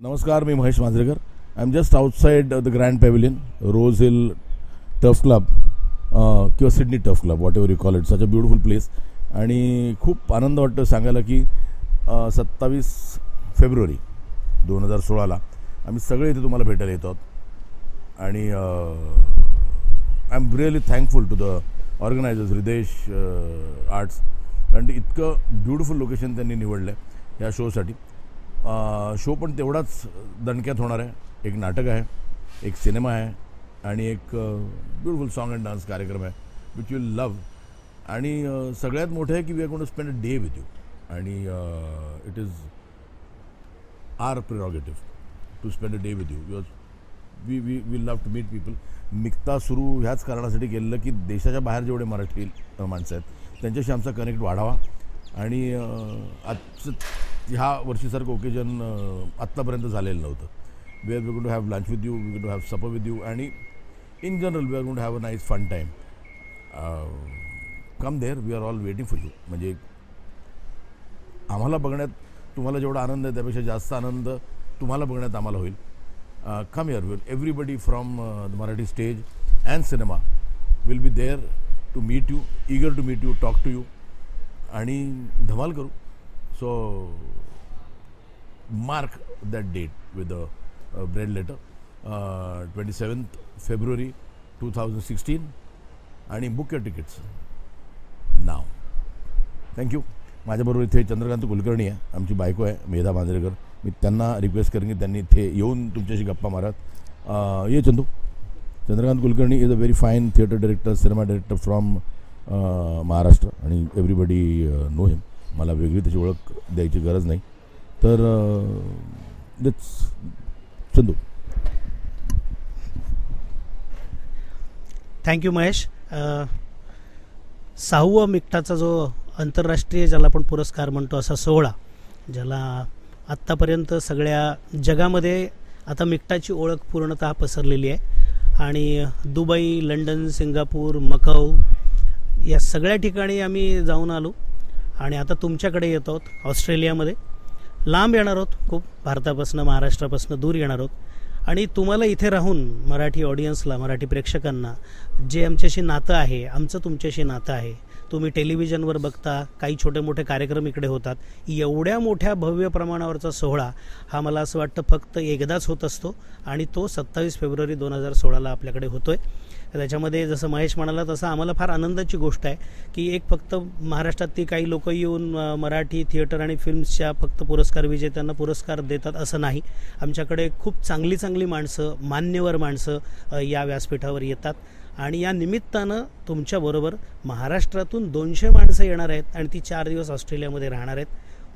नमस्कार, मी Mahesh Manjrekar. I am just outside the grand pavilion, Rose Hill Turf Club किंवा Sydney Turf Club, whatever you call it. Such a beautiful place. आणि खूप आनंद वाटतो सांगायला की 27 फेब्रुवारी 2016ला आम्ही सगळे इथे तुम्हाला भेटायला येत आहोत. आणि I am really thankful to the organisers, Hridesh arts, कारण इतकं ब्युटिफुल लोकेशन त्यांनी निवडलं आहे या शोसाठी. शो पण तेवढाच दणक्यात होणार आहे. एक नाटक आहे, एक सिनेमा आहे आणि एक ब्युटिफुल सॉन्ग अँड डान्स कार्यक्रम आहे विच यू लव्ह. आणि सगळ्यात मोठं आहे की we are going to spend a day with you. आणि it is our prerogative to spend a day with you. Because we love to meet people. मिक्ता सुरू ह्याच कारणासाठी केलेलं की देशाच्या बाहेर जेवढे मराठी माणसं आहेत त्यांच्याशी आमचा कनेक्ट वाढावा. आणि आजचं ह्या वर्षीसारखं ओकेजन आत्तापर्यंत झालेलं नव्हतं. We are going to have lunch with you, we going to have supper with you, आणि in general we are going to have a nice fun time. Come there, we are all waiting for you. म्हणजे आम्हाला बघण्यात तुम्हाला जेवढा आनंद आहे त्यापेक्षा जास्त आनंद तुम्हाला बघण्यात आम्हाला होईल. Come here. Everybody from the Marathi stage and cinema will be there to meet you, eager to meet you, talk to you आणि धमाल करू. So mark that date with a red letter, 27th February 2016, आणि book your tickets now. Thank you. माझ्याबरोबर इथे चंद्रकांत कुलकर्णी आहे, आमची बायको आहे मेधा मांजरेकर. मी त्यांना रिक्वेस्ट करेन की त्यांनी इथे येऊन तुमच्याशी गप्पा मारत. ये Chandu. Chandrakant Kulkarni is a very fine theatre director, cinema director from Maharashtra, आणि एव्हरीबडी नो हिम. मला वेगळी त्याची ओळख द्यायची गरज नाही. तर लेट्स चंदू. थँक्यू महेश. 6वा मिक्टाचा जो आंतरराष्ट्रीय ज्याला आपण पुरस्कार म्हणतो असा सोहळा, ज्याला आत्तापर्यंत सगळ्या जगामध्ये आता मिक्टाची ओळख पूर्णतः पसरलेली आहे. आणि दुबई, लंडन, सिंगापूर, मकाऊ या सगळ्या ठिकाणी आम्ही जाऊन आलो. आणि आता तुमच्याकडे येत आहोत. ऑस्ट्रेलियामध्ये लांब येणार आहोत, खूप भारतापासून, महाराष्ट्रापासून दूर येणार आहोत. आणि तुम्हाला इथे राहून मराठी ऑडियन्सला, मराठी प्रेक्षकांना जे आमच्याशी नातं आहे, आमचं तुमच्याशी नातं आहे. तुम्ही टेलिव्हिजनवर बघता, काही छोटे मोठे कार्यक्रम इकडे होतात. एवढ्या मोठ्या भव्य प्रमाणावरचा सोहळा हा मला असं वाटतं फक्त एकदाच होत असतो, आणि तो 27 फेब्रुवारी 2016ला आपल्याकडे होतो आहे. त्याच्यामध्ये जसं महेश म्हणाला तसं आम्हाला फार आनंदाची गोष्ट आहे की एक फक्त महाराष्ट्रातली काही लोक येऊन मराठी थिएटर आणि फिल्म्सच्या फक्त पुरस्कार विजेत्यांना पुरस्कार देतात असं नाही. आमच्याकडे खूप चांगली चांगली माणसं, मान्यवर माणसं या व्यासपीठावर येतात. आणि या निमित्तानं तुमच्याबरोबर महाराष्ट्रातून 200 माणसं येणार आहेत आणि ती 4 दिवस ऑस्ट्रेलियामध्ये राहणार आहेत.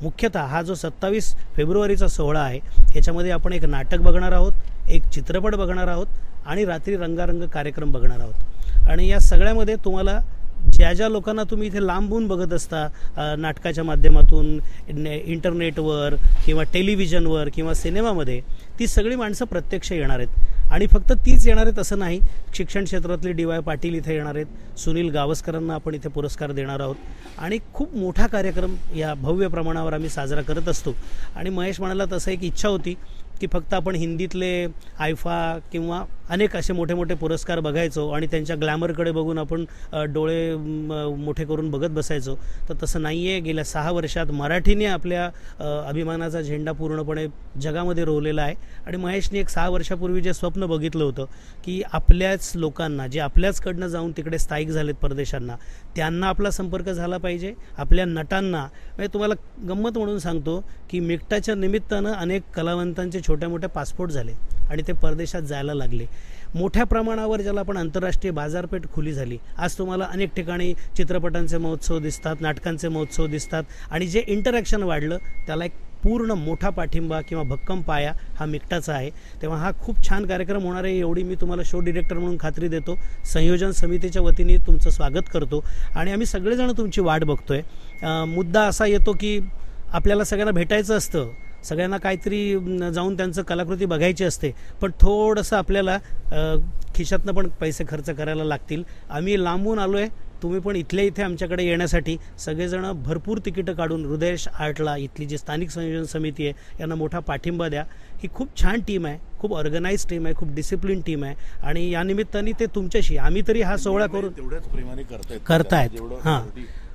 मुख्यतः हा जो 27 फेब्रुवारीचा सोहळा आहे याच्यामध्ये आपण एक नाटक बघणार आहोत, एक चित्रपट बघणार आहोत आणि रात्री रंगारंग कार्यक्रम बघणार आहोत. आणि या सगळ्यामध्ये तुम्हाला ज्या ज्या लोकांना तुम्ही इथे लांबून बघत असता, नाटकाच्या माध्यमातून, इंटरनेटवर किंवा टेलिव्हिजनवर किंवा सिनेमामध्ये, ती सगळी माणसं प्रत्यक्ष येणार आहेत. आणि फक्त तीच येणार आहेत असं नाही. शिक्षण क्षेत्रातले DY पाटील इथे येणार आहेत. सुनील गावस्करांना आपण इथे पुरस्कार देणार आहोत. आणि खूप मोठा कार्यक्रम या भव्य प्रमाणावर आम्ही साजरा करत असतो. आणि महेश म्हणाला तसं एक इच्छा होती की फक्त आपण हिंदीतले आयफा किंवा अनेक असे मोठे मोठे पुरस्कार बघायचो आणि त्यांच्या ग्लॅमरकडे बघून आपण डोळे मोठे करून बघत बसायचो. तर तसं नाही आहे. गेल्या 6 वर्षात मराठीने आपल्या अभिमानाचा झेंडा पूर्णपणे जगामध्ये रोवलेला आहे. आणि महेशने एक 6 वर्षापूर्वी जे स्वप्न बघितलं होतं की आपल्याच लोकांना, जे आपल्याचकडनं जाऊन तिकडे स्थायिक झालेत परदेशांना, त्यांना आपला संपर्क झाला पाहिजे. आपल्या नटांना, म्हणजे तुम्हाला गंमत म्हणून सांगतो की मिक्टाच्या निमित्तानं अनेक कलावंतांचे छोट्या मोठ्या पासपोर्ट झाले आणि ते परदेशात जायला लागले. मोठ्या प्रमाणावर ज्याला आपण आंतरराष्ट्रीय बाजारपेठ खुली झाली. आज तुम्हाला अनेक ठिकाणी चित्रपटांचे महोत्सव दिसतात, नाटकांचे महोत्सव दिसतात. आणि जे इंटरॅक्शन वाढलं त्याला एक पूर्ण मोठा पाठिंबा किंवा भक्कम पाया हा मिक्टाचा आहे. तेव्हा हा खूप छान कार्यक्रम होणार आहे एवढी मी तुम्हाला शो डिरेक्टर म्हणून खात्री देतो. संयोजन समितीच्या वतीने तुमचं स्वागत करतो आणि आम्ही सगळेजण तुमची वाट बघतोय. मुद्दा असा येतो की आपल्याला सगळ्यांना भेटायचं असतं, सगळ्यांना काहीतरी जाऊन त्यांचं कलाकृती बघायची असते, पण थोडंसं आपल्याला खिशातनं पण पैसे खर्च करायला लागतील. आम्ही लांबून आलो आहे, तुम्ही पण इथल्या इथे आमच्याकडे येण्यासाठी सगळेजण भरपूर तिकीटं काढून हृदयेश आर्टला, इथली जी स्थानिक संयोजन समिती आहे यांना मोठा पाठिंबा द्या. ही खूप छान टीम आहे, खूप ऑर्गनाइज टीम आहे, खूप डिसिप्लिन टीम आहे आणि या निमित्ताने ते तुमच्याशी, आम्ही तरी हा सोहळा करून तेवढ्याच प्रेमाने करतायत. हां,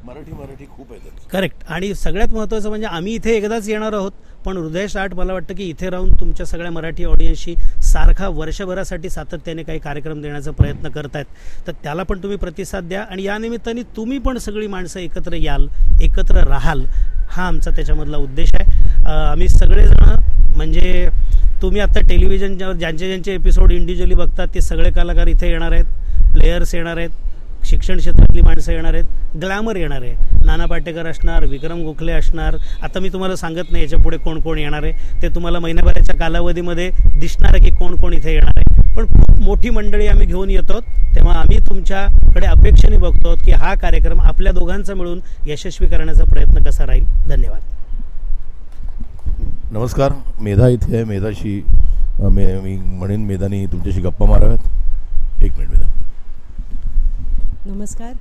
मराठी खूप आहे. करेक्ट. आणि सगळ्यात महत्त्वाचं म्हणजे आम्ही इथे एकदाच येणार आहोत, पण हृदयेश आर्ट मला वाटतं की इथे राहून तुमच्या सगळ्या मराठी ऑडियन्सशी सारखा वर्षभरासाठी सातत्याने काही कार्यक्रम देण्याचा प्रयत्न करतायत. तर त्याला पण तुम्ही प्रतिसाद द्या आणि या निमित्ताने तुम्ही पण सगळी माणसं एकत्र याल, एकत्र राहाल, हा आमचा त्याच्यामधला उद्देश आहे. आम्ही सगळेजण म्हणजे तुम्ही आता टेलिव्हिजनवर ज्यांचे एपिसोड इंडिव्हिज्युअली बघतात ते सगळे कलाकार इथे येणार आहेत, प्लेयर्स येणार आहेत, शिक्षण क्षेत्रातली माणसं येणार आहेत, ग्लॅमर येणार आहे, नाना पाटेकर असणार, विक्रम गोखले असणार. आता मी तुम्हाला सांगत नाही याच्या पुढे कोण कोण येणार आहे, ते तुम्हाला महिन्याभराच्या कालावधीमध्ये दिसणार आहे की कोण कोण इथे येणार आहे. पण खूप मोठी मंडळी आम्ही घेऊन येतो, तेव्हा आम्ही तुमच्याकडे अपेक्षेने बघतो की हा कार्यक्रम आपल्या दोघांचा मिळून यशस्वी करण्याचा प्रयत्न कसा राहील. धन्यवाद. नमस्कार, मेधा इथे आहे. मेधाशी मी म्हणेन मेधानी तुमच्याशी गप्पा माराव्यात. एक मिनिट मेधा. नमस्कार.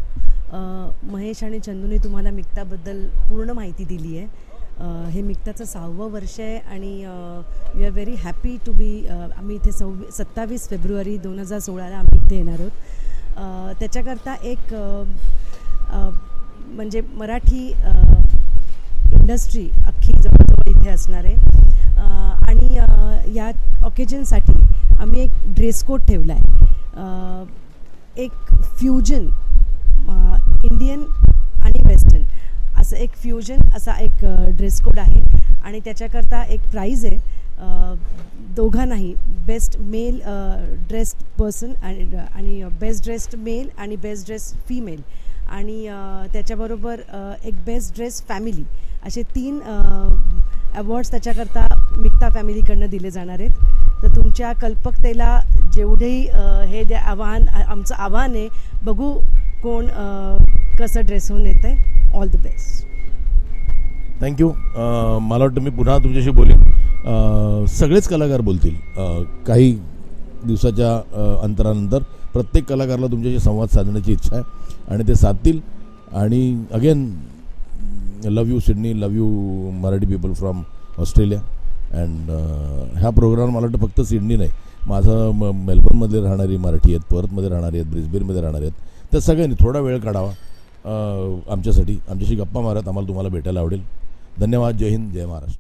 महेश आणि चंदूने तुम्हाला मिक्ताबद्दल पूर्ण माहिती दिली आहे. हे मिक्ताचं 6वं वर्ष आहे आणि we are very happy to be. आम्ही इथे 27 फेब्रुवारी 2016ला आम्ही इथे येणार आहोत. त्याच्याकरता एक म्हणजे मराठी इंडस्ट्री अख्खी जवळजवळ इथे असणार आहे आणि या ऑकेजनसाठी आम्ही एक ड्रेस कोड ठेवला आहे. एक फ्युजन इंडियन आणि वेस्टर्न असं एक फ्युजन असा एक ड्रेस कोड आहे आणि त्याच्याकरता एक प्राईज आहे दोघांनाही, बेस्ट मेल ड्रेस्ड पर्सन आणि बेस्ट ड्रेस्ड मेल आणि बेस्ट ड्रेस फिमेल आणि त्याच्याबरोबर एक बेस्ट ड्रेस फॅमिली असे 3 अवॉर्ड्स त्याच्याकरता मिक्ता फॅमिलीकडनं दिले जाणार आहेत. तर तुमच्या कल्पकतेला जेवढेही हे आमचं आव्हान आहे, बघू कोण कसं ड्रेस होऊन येतं आहे. All the best. थँक्यू. मला वाटतं मी पुन्हा तुमच्याशी बोलेन. सगळेच कलाकार बोलतील काही दिवसाच्या अंतरानंतर. प्रत्येक कलाकाराला तुमच्याशी संवाद साधण्याची इच्छा आहे आणि ते साधतील. आणि again love you Sydney, love you Marathi people from Australia. And ह्या प्रोग्राम मला वाटतं फक्त सिडनी नाही, माझं मेलबर्नमध्ये राहणारी मराठी आहेत, पर्थमध्ये राहणारी आहेत, ब्रिस्बेनमध्ये राहणारे आहेत, त्या सगळ्यांनी थोडा वेळ काढावा आमच्यासाठी, आमच्याशी गप्पा मारत. आम्हाला तुम्हाला भेटायला आवडेल. धन्यवाद. जय हिंद, जय महाराष्ट्र.